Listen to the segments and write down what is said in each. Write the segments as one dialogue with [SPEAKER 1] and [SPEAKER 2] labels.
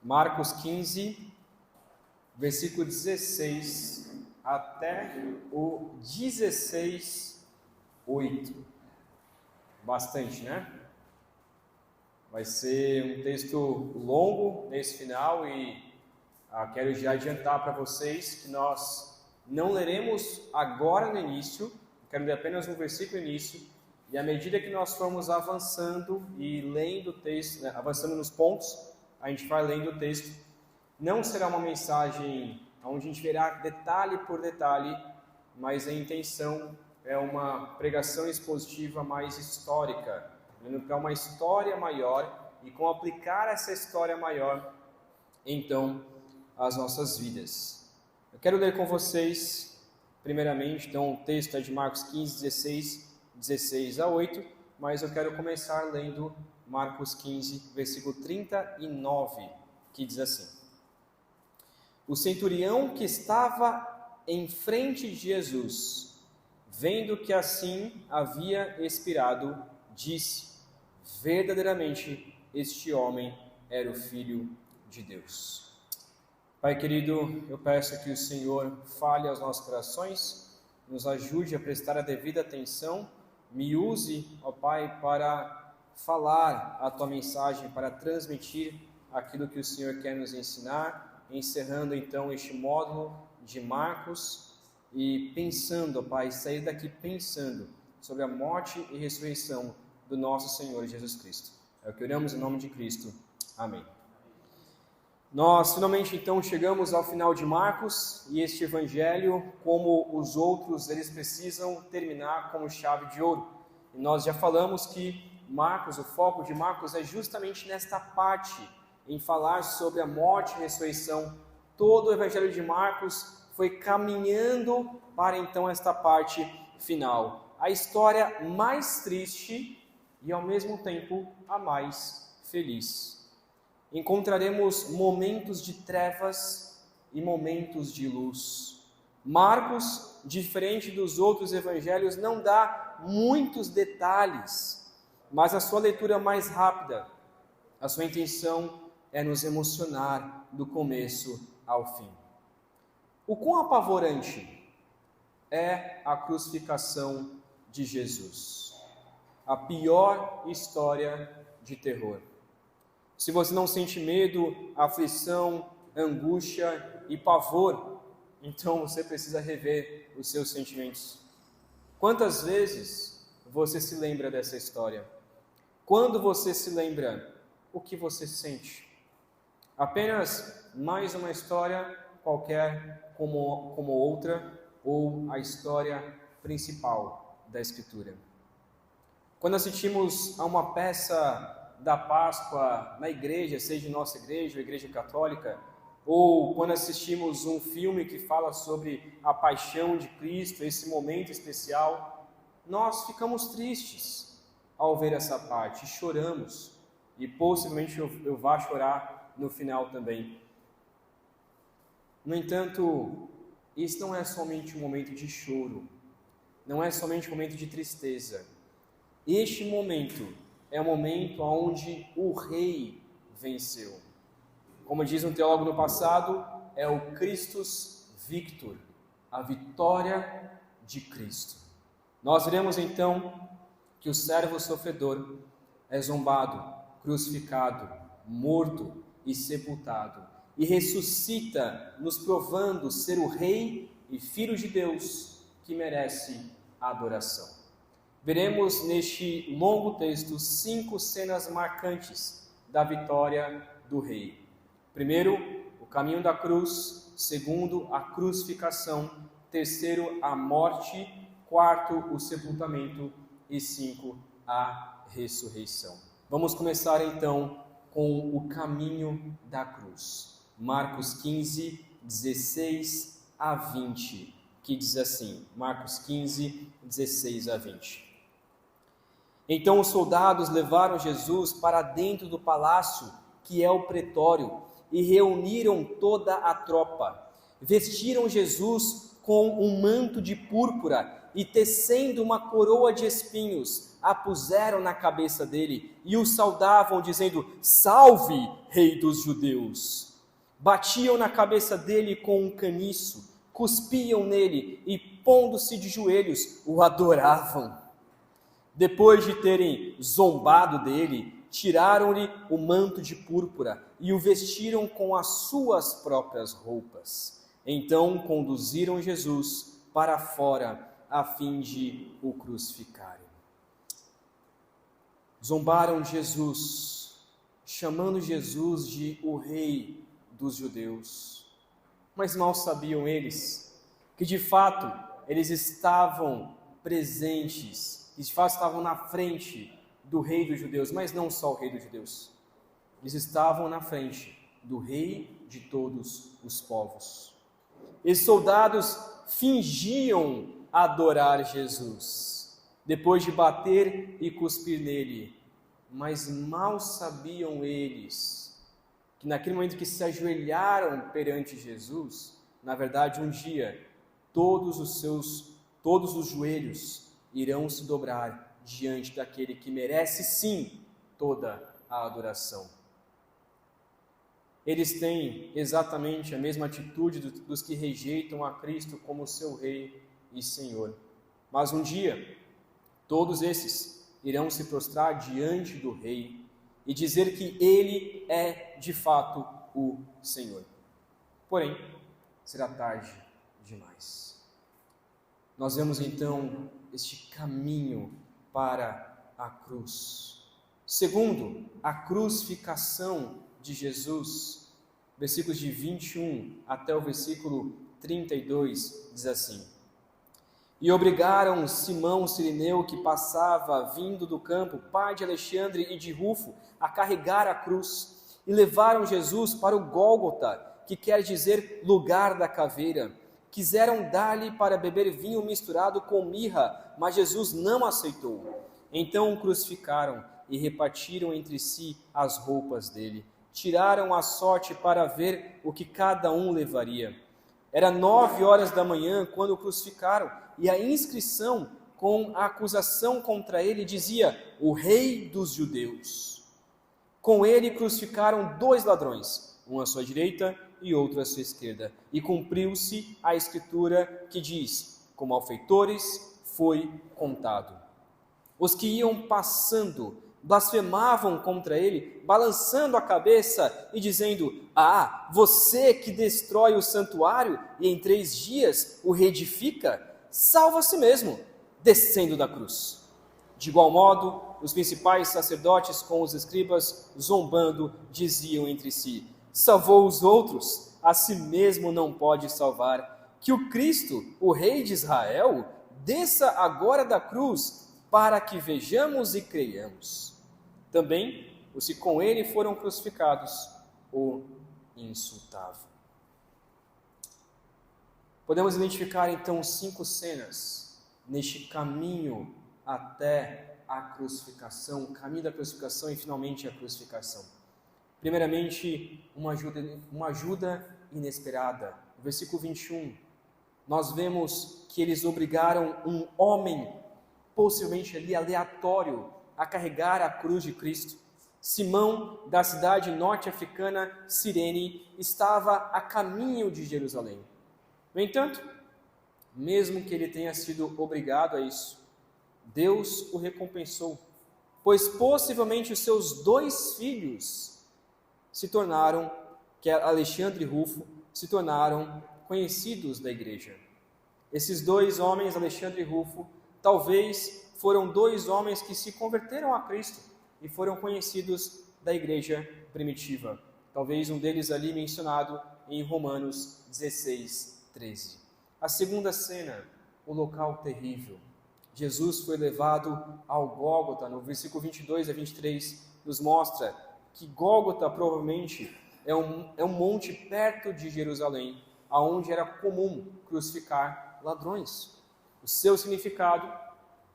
[SPEAKER 1] Marcos 15, versículo 16 até o 16:8. Bastante, né? Vai ser um texto longo nesse final e quero já adiantar para vocês que nós não leremos agora no início, quero ler apenas um versículo no início, e à medida que nós formos avançando e lendo o texto, né, avançando nos pontos, a gente vai lendo o texto. Não será uma mensagem onde a gente verá detalhe por detalhe, mas a intenção é uma pregação expositiva mais histórica, olhando para uma história maior e como aplicar essa história maior, então, às nossas vidas. Eu quero ler com vocês, primeiramente, então o texto é de Marcos 15, 16 a 8, mas eu quero começar lendo Marcos 15, versículo 39, que diz assim: O centurião que estava em frente de Jesus, vendo que assim havia expirado, disse: verdadeiramente este homem era o Filho de Deus. Pai querido, eu peço que o Senhor fale aos nossos corações, nos ajude a prestar a devida atenção, me use, ó Pai, para falar a Tua mensagem, para transmitir aquilo que o Senhor quer nos ensinar, encerrando então este módulo de Marcos e pensando, ó Pai, sair daqui pensando sobre a morte e ressurreição do nosso Senhor Jesus Cristo. É o que oramos em nome de Cristo. Amém. Nós finalmente então chegamos ao final de Marcos e este evangelho, como os outros, eles precisam terminar com chave de ouro. E nós já falamos que Marcos, o foco de Marcos é justamente nesta parte, em falar sobre a morte e ressurreição. Todo o evangelho de Marcos foi caminhando para então esta parte final. A história mais triste e ao mesmo tempo a mais feliz. Encontraremos momentos de trevas e momentos de luz. Marcos, diferente dos outros evangelhos, não dá muitos detalhes, mas a sua leitura mais rápida, a sua intenção é nos emocionar do começo ao fim. O quão apavorante é a crucificação de Jesus? A pior história de terror. Se você não sente medo, aflição, angústia e pavor, então você precisa rever os seus sentimentos. Quantas vezes você se lembra dessa história? Quando você se lembra, o que você sente? Apenas mais uma história qualquer como outra, ou a história principal da Escritura? Quando assistimos a uma peça da Páscoa na igreja, seja nossa igreja ou igreja católica, ou quando assistimos um filme que fala sobre a paixão de Cristo, esse momento especial, nós ficamos tristes ao ver essa parte, choramos, e possivelmente eu vá chorar no final também. No entanto, isso não é somente um momento de choro, não é somente um momento de tristeza. Este momento é o momento onde o rei venceu. Como diz um teólogo no passado, é o Christus Victor, a vitória de Cristo. Nós veremos então que o servo sofredor é zombado, crucificado, morto e sepultado, e ressuscita, nos provando ser o rei e filho de Deus que merece a adoração. Veremos neste longo texto 5 cenas marcantes da vitória do rei. Primeiro, o caminho da cruz. Segundo, a crucificação. Terceiro, a morte. Quarto, o sepultamento. E 5, a ressurreição. Vamos começar então com o caminho da cruz. Marcos 15, 16 a 20, que diz assim, Marcos 15, 16 a 20. Então os soldados levaram Jesus para dentro do palácio, que é o pretório, e reuniram toda a tropa. Vestiram Jesus com um manto de púrpura e, tecendo uma coroa de espinhos, a puseram na cabeça dele e o saudavam, dizendo: Salve, Rei dos Judeus. Batiam na cabeça dele com um caniço, cuspiam nele e, pondo-se de joelhos, o adoravam. Depois de terem zombado dele, tiraram-lhe o manto de púrpura e o vestiram com as suas próprias roupas. Então conduziram Jesus para fora, a fim de o crucificarem. Zombaram de Jesus, chamando Jesus de o Rei dos Judeus. Mas mal sabiam eles que de fato eles estavam presentes, que de fato estavam na frente do Rei dos Judeus, mas não só o Rei dos Judeus. Eles estavam na frente do Rei de todos os povos. E soldados fingiam adorar Jesus, depois de bater e cuspir nele, mas mal sabiam eles que naquele momento que se ajoelharam perante Jesus, na verdade um dia todos os joelhos irão se dobrar diante daquele que merece sim toda a adoração. Eles têm exatamente a mesma atitude dos que rejeitam a Cristo como seu Rei e Senhor. Mas um dia, todos esses irão se prostrar diante do Rei e dizer que Ele é de fato o Senhor. Porém, será tarde demais. Nós vemos então este caminho para a cruz. Segundo, a crucificação de Jesus, versículos de 21 até o versículo 32, diz assim: E obrigaram Simão Cirineu, que passava vindo do campo, pai de Alexandre e de Rufo, a carregar a cruz, e levaram Jesus para o Gólgota, que quer dizer lugar da caveira. Quiseram dar-lhe para beber vinho misturado com mirra, mas Jesus não aceitou. Então o crucificaram e repartiram entre si as roupas dele. Tiraram a sorte para ver o que cada um levaria. Era 9 horas da manhã quando o crucificaram, e a inscrição com a acusação contra ele dizia: o Rei dos Judeus. Com ele crucificaram 2 ladrões, um à sua direita e outro à sua esquerda. E cumpriu-se a escritura que diz: com malfeitores foi contado. Os que iam passando blasfemavam contra ele, balançando a cabeça e dizendo: Ah, você que destrói o santuário e em 3 dias o reedifica, salva a si mesmo, descendo da cruz. De igual modo, os principais sacerdotes com os escribas, zombando, diziam entre si: Salvou os outros, a si mesmo não pode salvar. Que o Cristo, o Rei de Israel, desça agora da cruz, para que vejamos e creiamos. Também os que com ele foram crucificados o insultavam. Podemos identificar então 5 cenas neste caminho até a crucificação, o caminho da crucificação e finalmente a crucificação. Primeiramente, uma ajuda inesperada. No versículo 21, nós vemos que eles obrigaram um homem, possivelmente ali aleatório, a carregar a cruz de Cristo. Simão, da cidade norte-africana Cirene, estava a caminho de Jerusalém. No entanto, mesmo que ele tenha sido obrigado a isso, Deus o recompensou, pois possivelmente os seus 2 filhos se tornaram, que é Alexandre e Rufo, se tornaram conhecidos da igreja. Esses 2 homens, Alexandre e Rufo, talvez foram 2 homens que se converteram a Cristo e foram conhecidos da igreja primitiva. Talvez um deles ali mencionado em Romanos 16, 13. A segunda cena, o local terrível. Jesus foi levado ao Gólgota. No versículo 22 a 23 nos mostra que Gólgota provavelmente é um monte perto de Jerusalém, aonde era comum crucificar ladrões. O seu significado: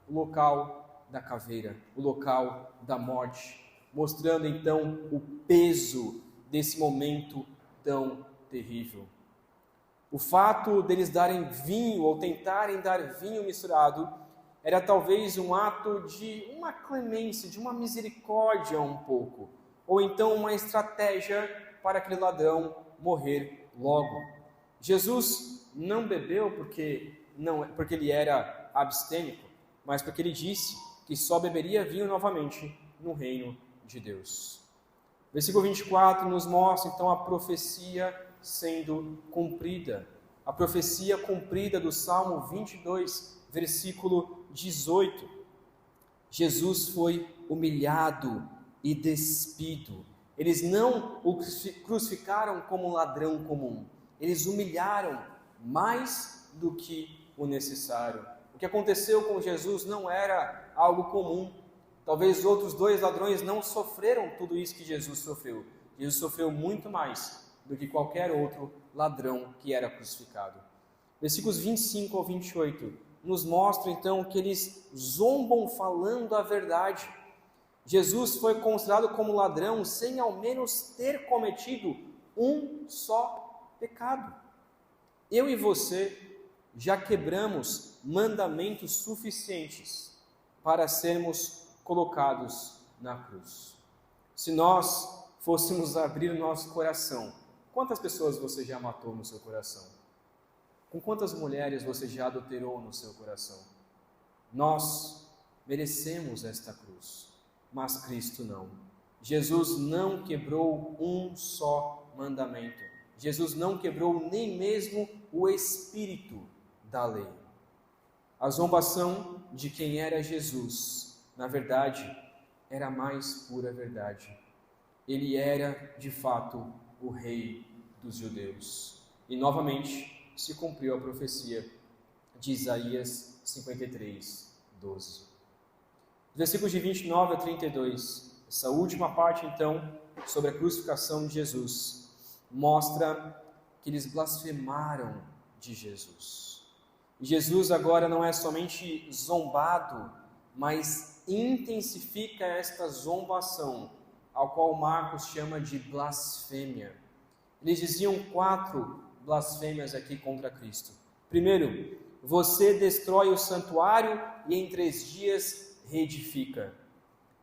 [SPEAKER 1] o local da caveira, o local da morte, mostrando então o peso desse momento tão terrível. O fato deles darem vinho ou tentarem dar vinho misturado era talvez um ato de uma clemência, de uma misericórdia um pouco, ou então uma estratégia para aquele ladrão morrer logo. Jesus não bebeu porque ele era abstêmico, mas porque ele disse que só beberia vinho novamente no reino de Deus. Versículo 24 nos mostra então a profecia sendo cumprida. A profecia cumprida do Salmo 22, versículo 18. Jesus foi humilhado e despido. Eles não o crucificaram como um ladrão comum. Eles humilharam mais do que o necessário. O que aconteceu com Jesus não era algo comum. Talvez outros 2 ladrões não sofreram tudo isso que Jesus sofreu. Jesus sofreu muito mais do que qualquer outro ladrão que era crucificado. Versículos 25 ao 28 nos mostram então que eles zombam falando a verdade. Jesus foi considerado como ladrão sem ao menos ter cometido um só pecado. Eu e você já quebramos mandamentos suficientes para sermos colocados na cruz. Se nós fôssemos abrir o nosso coração, quantas pessoas você já matou no seu coração? Com quantas mulheres você já adulterou no seu coração? Nós merecemos esta cruz, mas Cristo não. Jesus não quebrou um só mandamento. Jesus não quebrou nem mesmo o espírito da lei. A zombação de quem era Jesus, na verdade, era a mais pura verdade. Ele era, de fato, o rei dos judeus. E, novamente, se cumpriu a profecia de Isaías 53, 12. Versículos de 29 a 32, essa última parte, então, sobre a crucificação de Jesus, mostra que eles blasfemaram de Jesus. E Jesus agora não é somente zombado, mas intensifica esta zombação, ao qual Marcos chama de blasfêmia. Eles diziam 4 blasfêmias aqui contra Cristo. Primeiro, você destrói o santuário e em 3 dias reedifica.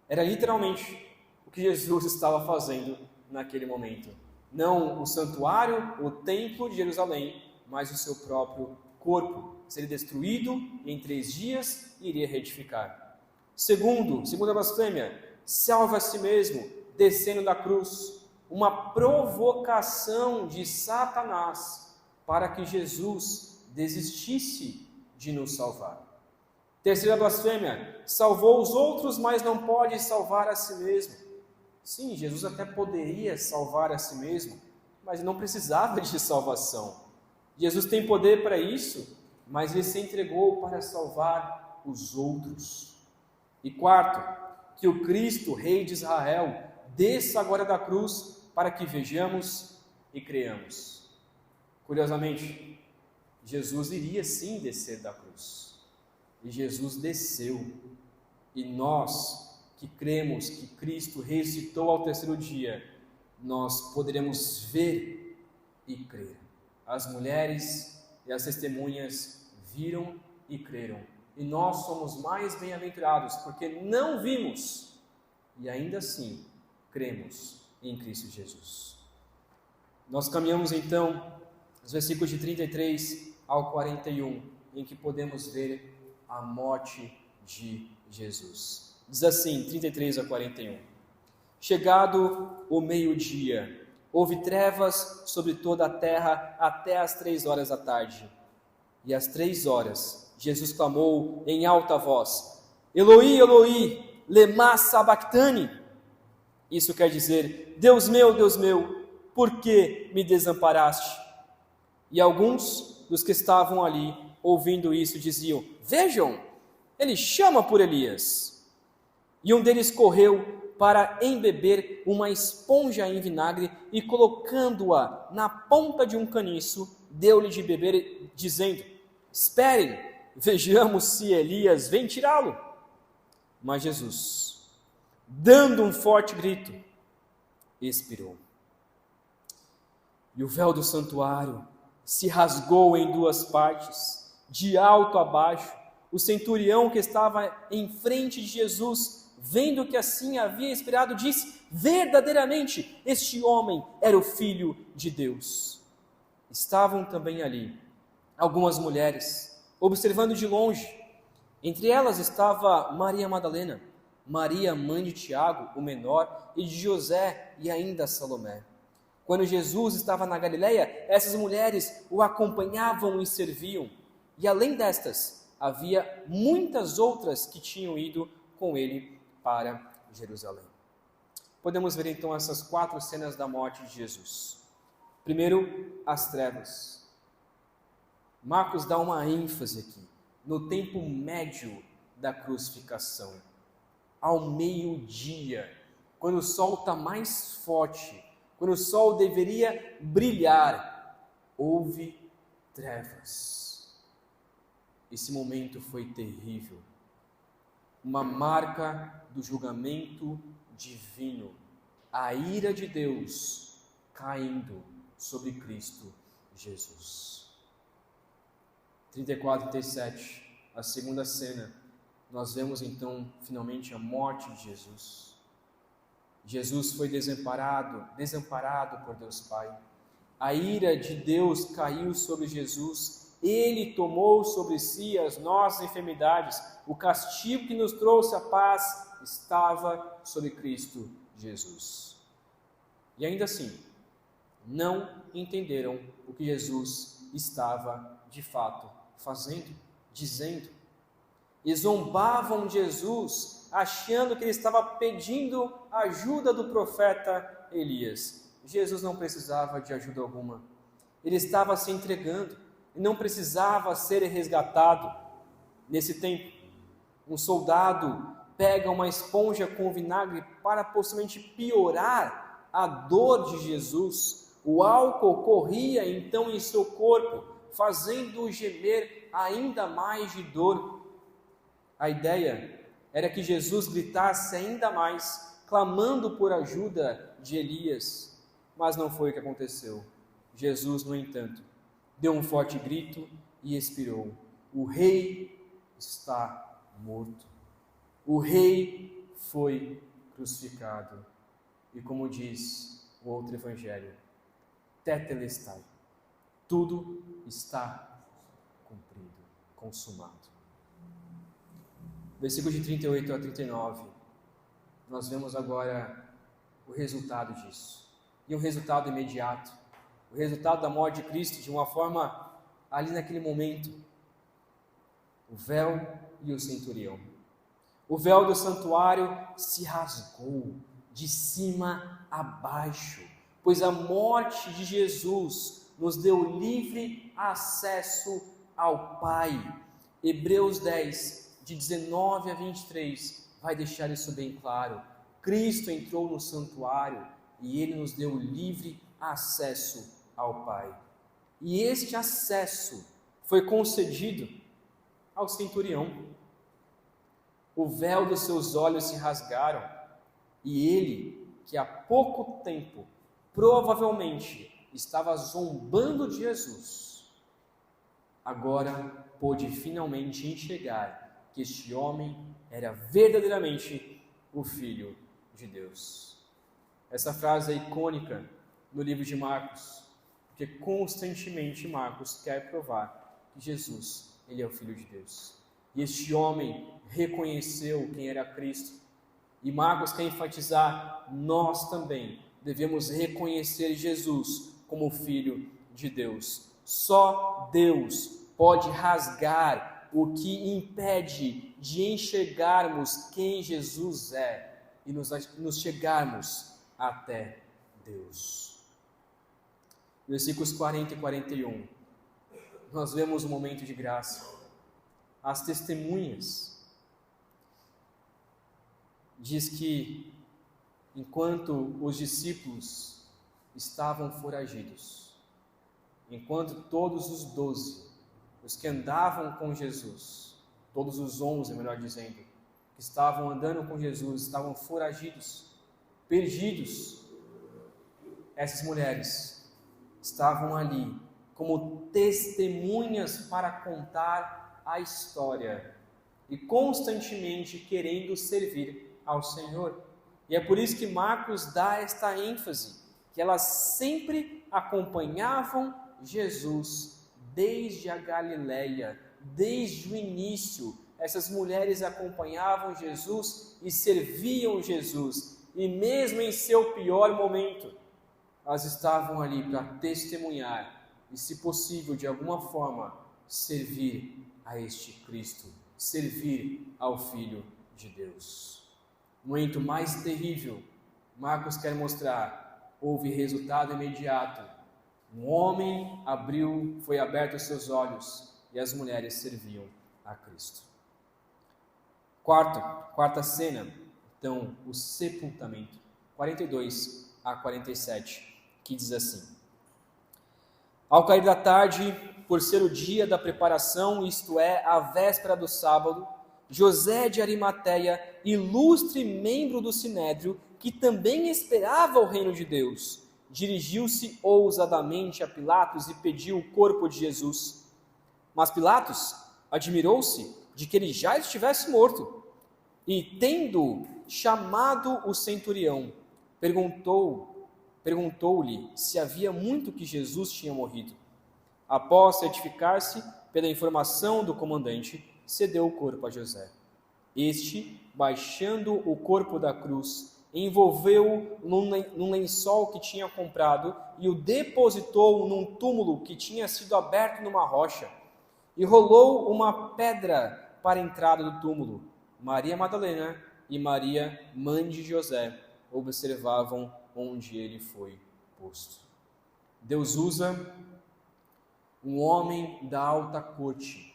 [SPEAKER 1] Era literalmente o que Jesus estava fazendo naquele momento. Não o santuário, o templo de Jerusalém, mas o seu próprio corpo. Seria destruído e em 3 dias iria reedificar. Segunda blasfêmia, salva a si mesmo, descendo da cruz. Uma provocação de Satanás para que Jesus desistisse de nos salvar. Terceira blasfêmia, salvou os outros, mas não pode salvar a si mesmo. Sim, Jesus até poderia salvar a si mesmo, mas não precisava de salvação. Jesus tem poder para isso, mas ele se entregou para salvar os outros. E quarto, que o Cristo, Rei de Israel, desça agora da cruz para que vejamos e creamos. Curiosamente, Jesus iria sim descer da cruz. E Jesus desceu. E nós que cremos que Cristo ressuscitou ao 3º dia, nós poderemos ver e crer. As mulheres e as testemunhas viram e creram. E nós somos mais bem-aventurados, porque não vimos e ainda assim cremos em Cristo Jesus. Nós caminhamos então os versículos de 33 ao 41, em que podemos ver a morte de Jesus. Diz assim, 33 a 41. Chegado o meio-dia, houve trevas sobre toda a terra até às 3 horas da tarde. E às 3 horas, Jesus clamou em alta voz: Eloi, Eloi, lema sabachthani. Isso quer dizer: Deus meu, por que me desamparaste? E alguns dos que estavam ali, ouvindo isso, diziam: Vejam, ele chama por Elias. E um deles correu para embeber uma esponja em vinagre e, colocando-a na ponta de um caniço, deu-lhe de beber, dizendo: Esperem, vejamos se Elias vem tirá-lo. Mas Jesus, dando um forte grito, expirou. E o véu do santuário se rasgou em 2 partes, de alto a baixo. O centurião que estava em frente de Jesus vendo que assim havia esperado, disse: verdadeiramente, este homem era o Filho de Deus. Estavam também ali algumas mulheres, observando de longe. Entre elas estava Maria Madalena, Maria, mãe de Tiago, o menor, e de José e ainda Salomé. Quando Jesus estava na Galileia, essas mulheres o acompanhavam e serviam. E além destas, havia muitas outras que tinham ido com ele para Jerusalém. Podemos ver então essas 4 cenas da morte de Jesus. Primeiro, as trevas. Marcos dá uma ênfase aqui, no tempo médio da crucificação. Ao meio-dia, quando o sol está mais forte, quando o sol deveria brilhar, houve trevas. Esse momento foi terrível. Uma marca do julgamento divino. A ira de Deus caindo sobre Cristo Jesus. 34 e 37, a segunda cena, nós vemos então finalmente a morte de Jesus. Jesus foi desamparado por Deus Pai. A ira de Deus caiu sobre Jesus. Ele tomou sobre si as nossas enfermidades. O castigo que nos trouxe a paz estava sobre Cristo Jesus. E ainda assim, não entenderam o que Jesus estava de fato fazendo, dizendo. E zombavam de Jesus, achando que ele estava pedindo ajuda do profeta Elias. Jesus não precisava de ajuda alguma. Ele estava se entregando e não precisava ser resgatado. Nesse tempo, um soldado pega uma esponja com vinagre para possivelmente piorar a dor de Jesus. O álcool corria então em seu corpo, fazendo-o gemer ainda mais de dor. A ideia era que Jesus gritasse ainda mais, clamando por ajuda de Elias, mas não foi o que aconteceu. Jesus, no entanto, deu um forte grito e expirou: o rei está morto. O rei foi crucificado. E como diz o outro evangelho, tetelestai, tudo está cumprido, consumado. Versículos de 38 a 39, nós vemos agora o resultado disso. E um resultado imediato. O resultado da morte de Cristo, de uma forma ali naquele momento. O véu e o centurião. O véu do santuário se rasgou de cima a baixo, pois a morte de Jesus nos deu livre acesso ao Pai. Hebreus 10, de 19 a 23, vai deixar isso bem claro. Cristo entrou no santuário e Ele nos deu livre acesso ao Pai. E este acesso foi concedido ao centurião. O véu dos seus olhos se rasgaram e ele, que há pouco tempo provavelmente estava zombando de Jesus, agora pôde finalmente enxergar que este homem era verdadeiramente o Filho de Deus. Essa frase é icônica no livro de Marcos, porque constantemente Marcos quer provar que Jesus, ele é o Filho de Deus. E este homem reconheceu quem era Cristo. E Marcos quer enfatizar, nós também devemos reconhecer Jesus como o Filho de Deus. Só Deus pode rasgar o que impede de enxergarmos quem Jesus é e nos chegarmos até Deus. Versículos 40 e 41, nós vemos um momento de graça. As testemunhas diz que enquanto os discípulos estavam foragidos, enquanto todos os 12, os que andavam com Jesus, todos os 11, melhor dizendo, que estavam andando com Jesus, estavam foragidos, perdidos, essas mulheres estavam ali como testemunhas para contar a história e constantemente querendo servir ao Senhor. E é por isso que Marcos dá esta ênfase, que elas sempre acompanhavam Jesus desde a Galileia, desde o início. Essas mulheres acompanhavam Jesus e serviam Jesus. E mesmo em seu pior momento, elas estavam ali para testemunhar e, se possível, de alguma forma, servir a este Cristo, servir ao Filho de Deus. No momento mais terrível, Marcos quer mostrar, houve resultado imediato. Um homem foi aberto os seus olhos e as mulheres serviam a Cristo. Quarta cena, então, o sepultamento, 42 a 47, que diz assim: Ao cair da tarde, por ser o dia da preparação, isto é, a véspera do sábado, José de Arimateia, ilustre membro do Sinédrio, que também esperava o reino de Deus, dirigiu-se ousadamente a Pilatos e pediu o corpo de Jesus. Mas Pilatos admirou-se de que ele já estivesse morto, e, tendo chamado o centurião, perguntou-lhe se havia muito que Jesus tinha morrido. Após certificar-se pela informação do comandante, cedeu o corpo a José. Este, baixando o corpo da cruz, envolveu-o num lençol que tinha comprado e o depositou num túmulo que tinha sido aberto numa rocha, e rolou uma pedra para a entrada do túmulo. Maria Madalena e Maria, mãe de José, observavam onde ele foi posto. Deus usa um homem da alta corte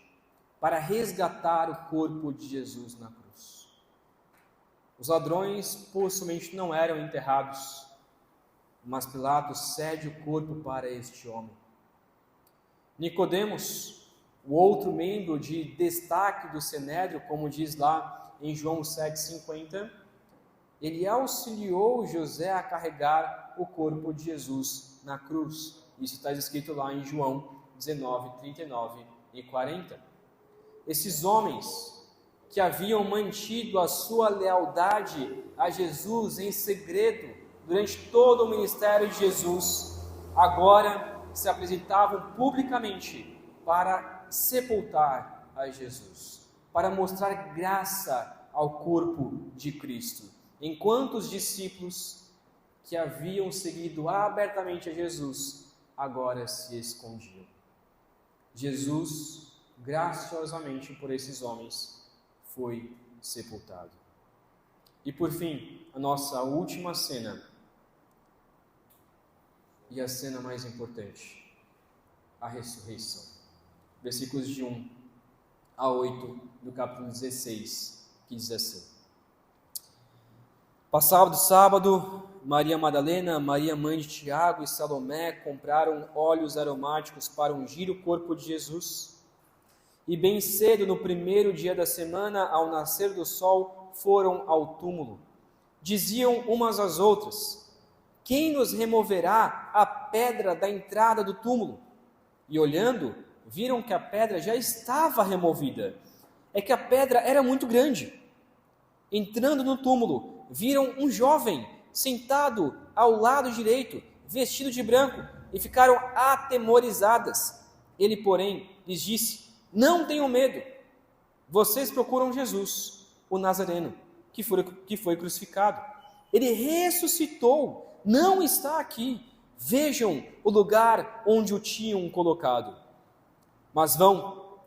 [SPEAKER 1] para resgatar o corpo de Jesus na cruz. Os ladrões possivelmente não eram enterrados, mas Pilatos cede o corpo para este homem. Nicodemos, o outro membro de destaque do Sinédrio, como diz lá em João 7,50, ele auxiliou José a carregar o corpo de Jesus na cruz. Isso está escrito lá em João 19, 39 e 40. Esses homens que haviam mantido a sua lealdade a Jesus em segredo durante todo o ministério de Jesus, agora se apresentavam publicamente para sepultar a Jesus, para mostrar graça ao corpo de Cristo, enquanto os discípulos que haviam seguido abertamente a Jesus agora se escondiam. Jesus, graciosamente por esses homens, foi sepultado. E por fim, a nossa última cena, e a cena mais importante, a ressurreição. Versículos de 1 a 8 do capítulo 16, que diz assim: Passado o sábado, Maria Madalena, Maria mãe de Tiago e Salomé compraram óleos aromáticos para ungir o corpo de Jesus. E bem cedo, no primeiro dia da semana, ao nascer do sol, foram ao túmulo. Diziam umas às outras: Quem nos removerá a pedra da entrada do túmulo? E olhando, viram que a pedra já estava removida. É que a pedra era muito grande. Entrando no túmulo, viram um jovem sentado ao lado direito, vestido de branco, e ficaram atemorizadas. Ele, porém, lhes disse: Não tenham medo. Vocês procuram Jesus, o Nazareno, que foi crucificado. Ele ressuscitou, não está aqui. Vejam o lugar onde o tinham colocado. Mas vão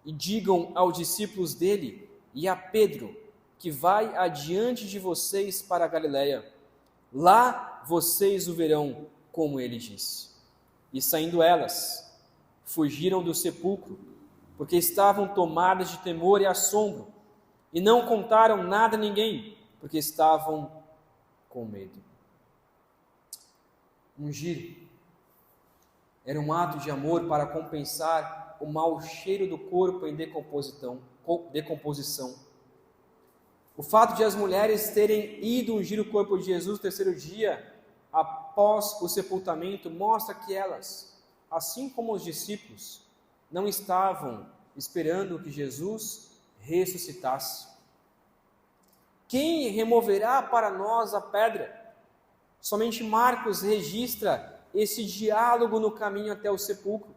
[SPEAKER 1] e digam aos discípulos dele e a Pedro que vai adiante de vocês para a Galileia. Lá vocês o verão, como ele disse. E saindo elas, fugiram do sepulcro, porque estavam tomadas de temor e assombro, e não contaram nada a ninguém, porque estavam com medo. Ungir era um ato de amor para compensar o mau cheiro do corpo em decomposição. O fato de as mulheres terem ido ungir o corpo de Jesus no terceiro dia, após o sepultamento, mostra que elas, assim como os discípulos, não estavam esperando que Jesus ressuscitasse. Quem removerá para nós a pedra? Somente Marcos registra esse diálogo no caminho até o sepulcro.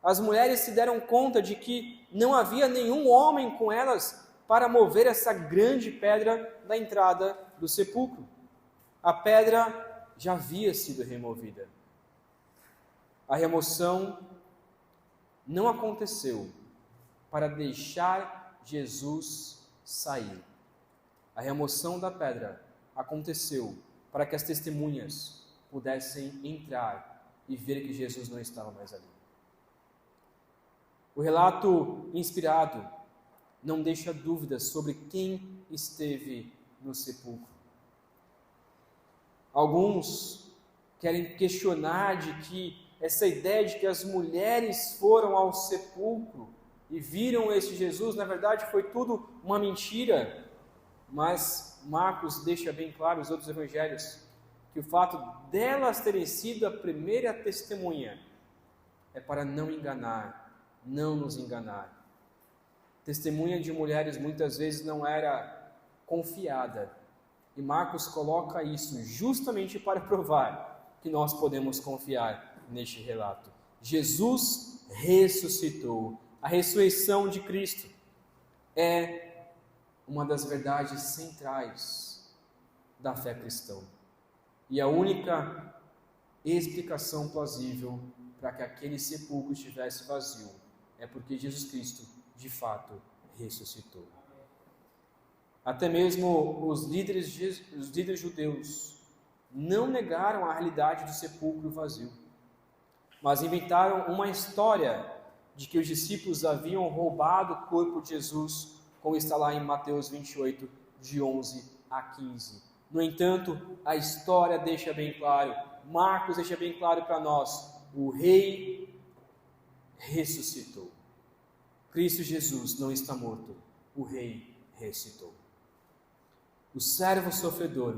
[SPEAKER 1] As mulheres se deram conta de que não havia nenhum homem com elas para mover essa grande pedra da entrada do sepulcro. A pedra já havia sido removida. A remoção não aconteceu para deixar Jesus sair. A remoção da pedra aconteceu para que as testemunhas pudessem entrar e ver que Jesus não estava mais ali. O relato inspirado não deixa dúvidas sobre quem esteve no sepulcro. Alguns querem questionar de que essa ideia de que as mulheres foram ao sepulcro e viram esse Jesus, na verdade foi tudo uma mentira, mas Marcos deixa bem claro, os outros evangelhos, que o fato delas terem sido a primeira testemunha é para não enganar, não nos enganar. Testemunha de mulheres muitas vezes não era confiada, e Marcos coloca isso justamente para provar que nós podemos confiar neste relato. Jesus ressuscitou. A ressurreição de Cristo é uma das verdades centrais da fé cristã. E a única explicação plausível para que aquele sepulcro estivesse vazio é porque Jesus Cristo, de fato, ressuscitou. Até mesmo os líderes judeus não negaram a realidade do sepulcro vazio, mas inventaram uma história de que os discípulos haviam roubado o corpo de Jesus, como está lá em Mateus 28, de 11 a 15. No entanto, a história deixa bem claro, Marcos deixa bem claro para nós, o rei ressuscitou. Cristo Jesus não está morto, o rei ressuscitou. O servo sofredor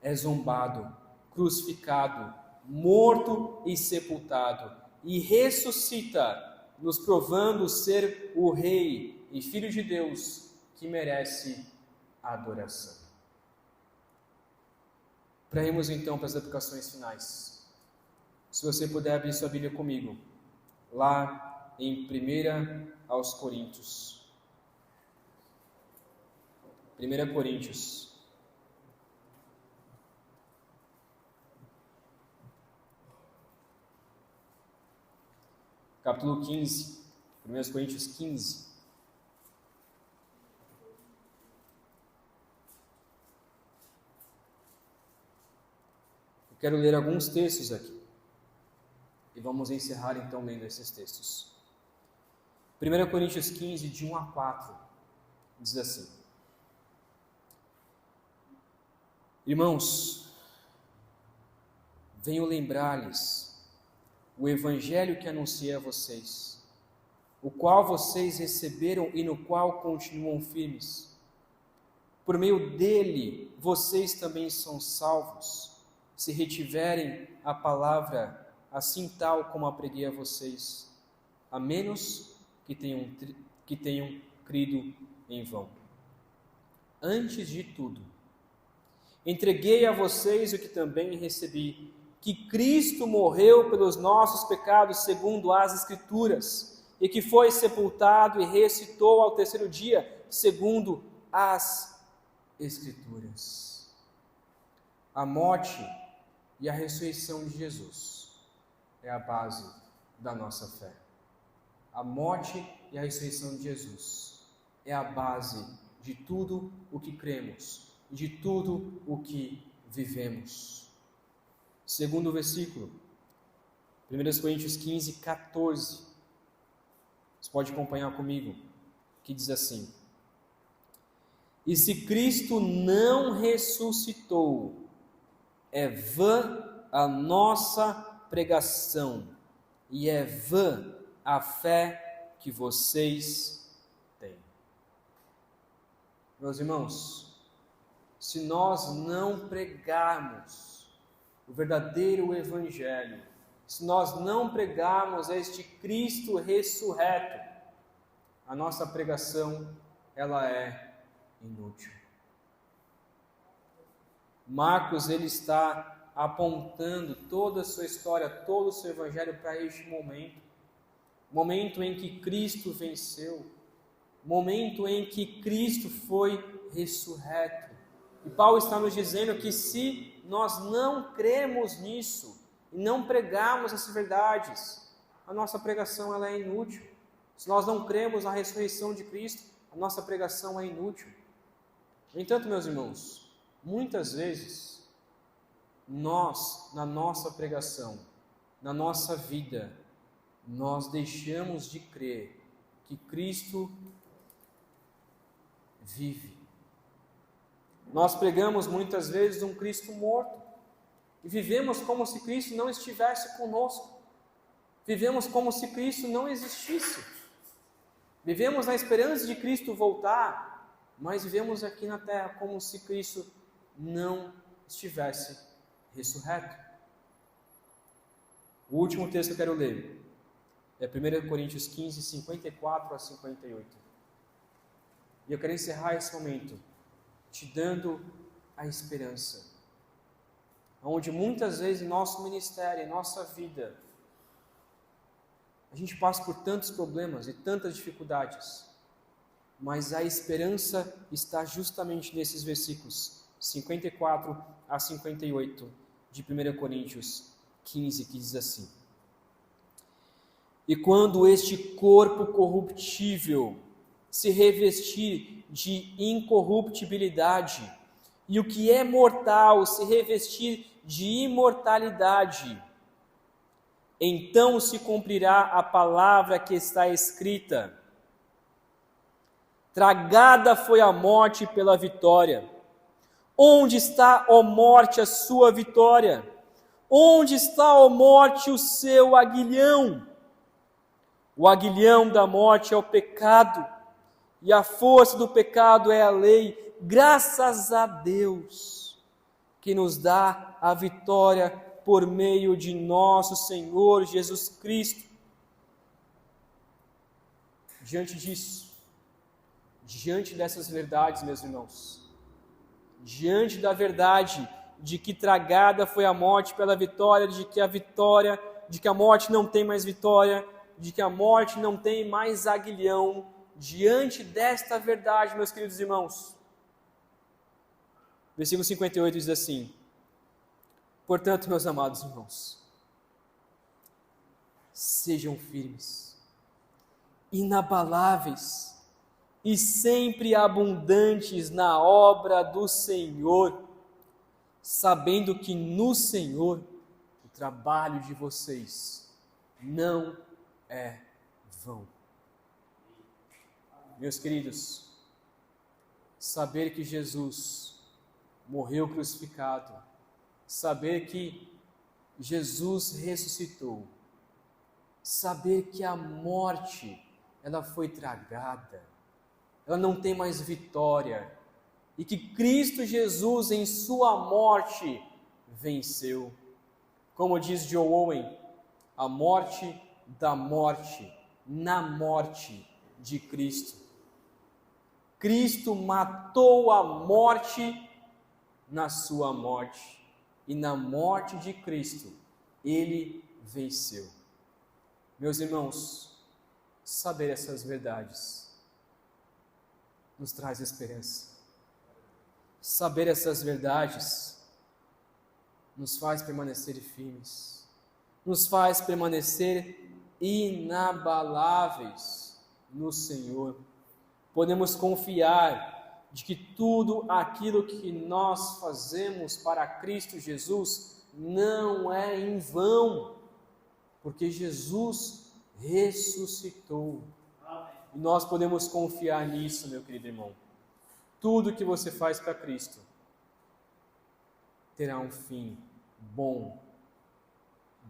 [SPEAKER 1] é zombado, crucificado, morto e sepultado, e ressuscita, nos provando ser o Rei e Filho de Deus que merece a adoração. Premos então para as aplicações finais. Se você puder abrir sua Bíblia comigo, lá em 1 aos Coríntios. 1 Coríntios. Capítulo 15, 1 Coríntios 15. Eu quero ler alguns textos aqui. E vamos encerrar então lendo esses textos. 1 Coríntios 15, de 1 a 4, diz assim: Irmãos, venho lembrar-lhes o evangelho que anunciei a vocês, o qual vocês receberam e no qual continuam firmes. Por meio dele, vocês também são salvos, se retiverem a palavra assim tal como a preguei a vocês, a menos que tenham crido em vão. Antes de tudo, entreguei a vocês o que também recebi, que Cristo morreu pelos nossos pecados segundo as Escrituras, e que foi sepultado e ressuscitou ao terceiro dia segundo as Escrituras. A morte e a ressurreição de Jesus é a base da nossa fé. A morte e a ressurreição de Jesus é a base de tudo o que cremos, de tudo o que vivemos. Segundo versículo, 1 Coríntios 15, 14. Você pode acompanhar comigo, que diz assim: E se Cristo não ressuscitou, é vã a nossa pregação, e é vã a fé que vocês têm. Meus irmãos, se nós não pregarmos o verdadeiro evangelho, se nós não pregarmos este Cristo ressurreto, a nossa pregação, ela é inútil. Marcos, ele está apontando toda a sua história, todo o seu evangelho para este momento em que Cristo venceu, momento em que Cristo foi ressurreto. E Paulo está nos dizendo que se nós não cremos nisso e não pregarmos essas verdades, a nossa pregação ela é inútil. Se nós não cremos na ressurreição de Cristo, a nossa pregação é inútil. No entanto, meus irmãos, muitas vezes nós, na nossa pregação, na nossa vida, nós deixamos de crer que Cristo vive. Nós pregamos muitas vezes um Cristo morto e vivemos como se Cristo não estivesse conosco. Vivemos como se Cristo não existisse. Vivemos na esperança de Cristo voltar, mas vivemos aqui na terra como se Cristo não estivesse ressurreto. O último texto que eu quero ler é 1 Coríntios 15, 54 a 58. E eu quero encerrar esse momento te dando a esperança, onde muitas vezes em nosso ministério, em nossa vida, a gente passa por tantos problemas e tantas dificuldades, mas a esperança está justamente nesses versículos 54 a 58 de 1 Coríntios 15, que diz assim: E quando este corpo corruptível se revestir de incorruptibilidade, e o que é mortal se revestir de imortalidade, então se cumprirá a palavra que está escrita: Tragada foi a morte pela vitória. Onde está, ó morte, a sua vitória? Onde está, ó morte, o seu aguilhão? O aguilhão da morte é o pecado, e a força do pecado é a lei. Graças a Deus, que nos dá a vitória por meio de nosso Senhor Jesus Cristo. Diante disso, diante dessas verdades, meus irmãos, diante da verdade de que tragada foi a morte pela vitória, de que a morte não tem mais vitória, de que a morte não tem mais aguilhão, diante desta verdade, meus queridos irmãos, versículo 58 diz assim: Portanto, meus amados irmãos, sejam firmes, inabaláveis e sempre abundantes na obra do Senhor, sabendo que no Senhor o trabalho de vocês não é vão. Meus queridos, saber que Jesus morreu crucificado, saber que Jesus ressuscitou, saber que a morte, ela foi tragada, ela não tem mais vitória, e que Cristo Jesus em sua morte venceu. Como diz John Owen, a morte da morte, na morte de Cristo. Cristo matou a morte na sua morte, e na morte de Cristo, Ele venceu. Meus irmãos, saber essas verdades nos traz esperança. Saber essas verdades nos faz permanecer firmes, nos faz permanecer inabaláveis no Senhor. Podemos confiar de que tudo aquilo que nós fazemos para Cristo Jesus não é em vão, porque Jesus ressuscitou. E nós podemos confiar nisso, meu querido irmão. Tudo que você faz para Cristo terá um fim bom.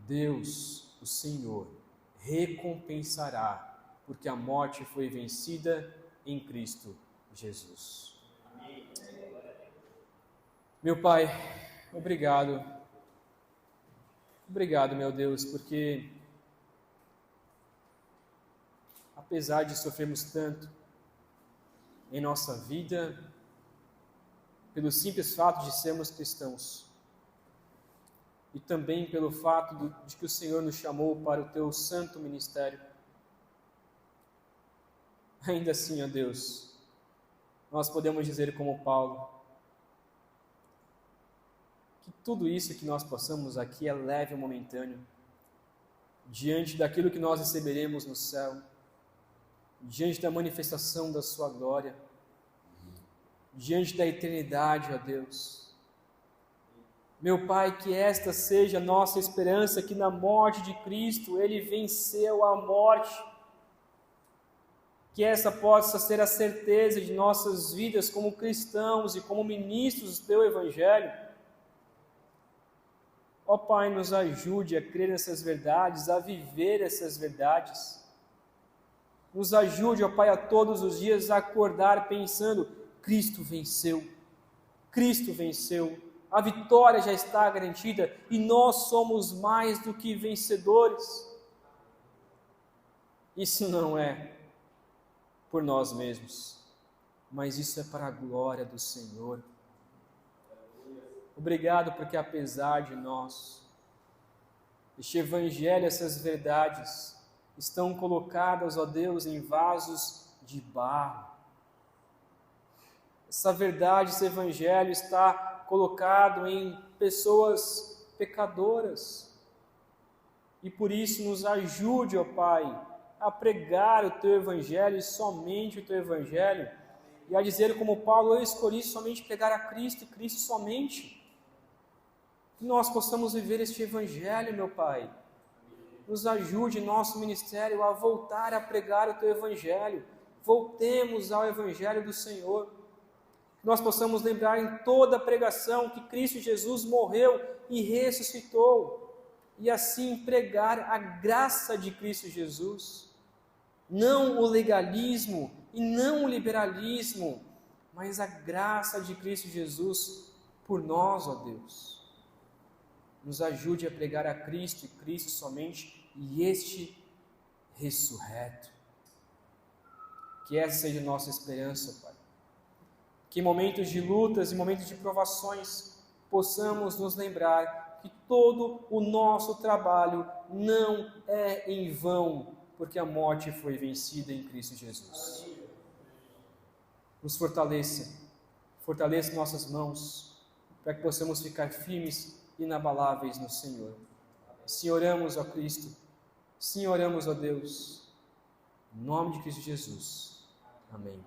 [SPEAKER 1] Deus, o Senhor, recompensará, porque a morte foi vencida em Cristo Jesus. Amém. Meu Pai, obrigado. Obrigado, meu Deus, porque apesar de sofrermos tanto em nossa vida, pelo simples fato de sermos cristãos, e também pelo fato de que o Senhor nos chamou para o teu santo ministério. Ainda assim, ó Deus, nós podemos dizer como Paulo, que tudo isso que nós passamos aqui é leve e momentâneo, diante daquilo que nós receberemos no céu, diante da manifestação da sua glória, diante da eternidade, ó Deus. Meu Pai, que esta seja a nossa esperança, que na morte de Cristo Ele venceu a morte, que essa possa ser a certeza de nossas vidas como cristãos e como ministros do Teu Evangelho. Ó Pai, nos ajude a crer nessas verdades, a viver essas verdades. Nos ajude, ó Pai, a todos os dias a acordar pensando: Cristo venceu, Cristo venceu, a vitória já está garantida e nós somos mais do que vencedores. Isso não é por nós mesmos, mas isso é para a glória do Senhor. Obrigado porque apesar de nós, este Evangelho, essas verdades, estão colocadas, ó Deus, em vasos de barro. Essa verdade, esse Evangelho está colocado em pessoas pecadoras. E por isso nos ajude, ó Pai, a pregar o Teu Evangelho e somente o Teu Evangelho, e a dizer como Paulo: eu escolhi somente pregar a Cristo e Cristo somente. Que nós possamos viver este Evangelho, meu Pai. Nos ajude em nosso ministério a voltar a pregar o Teu Evangelho. Voltemos ao Evangelho do Senhor. Que nós possamos lembrar em toda a pregação que Cristo Jesus morreu e ressuscitou. E assim pregar a graça de Cristo Jesus. Não o legalismo e não o liberalismo, mas a graça de Cristo Jesus por nós, ó Deus. Nos ajude a pregar a Cristo e Cristo somente, e este ressurreto. Que essa seja a nossa esperança, Pai. Que em momentos de lutas e momentos de provações possamos nos lembrar que todo o nosso trabalho não é em vão, porque a morte foi vencida em Cristo Jesus. Nos fortaleça nossas mãos, para que possamos ficar firmes inabaláveis no Senhor. Sim, oramos, ó Cristo. Sim, oramos, ó Deus. Em nome de Cristo Jesus. Amém.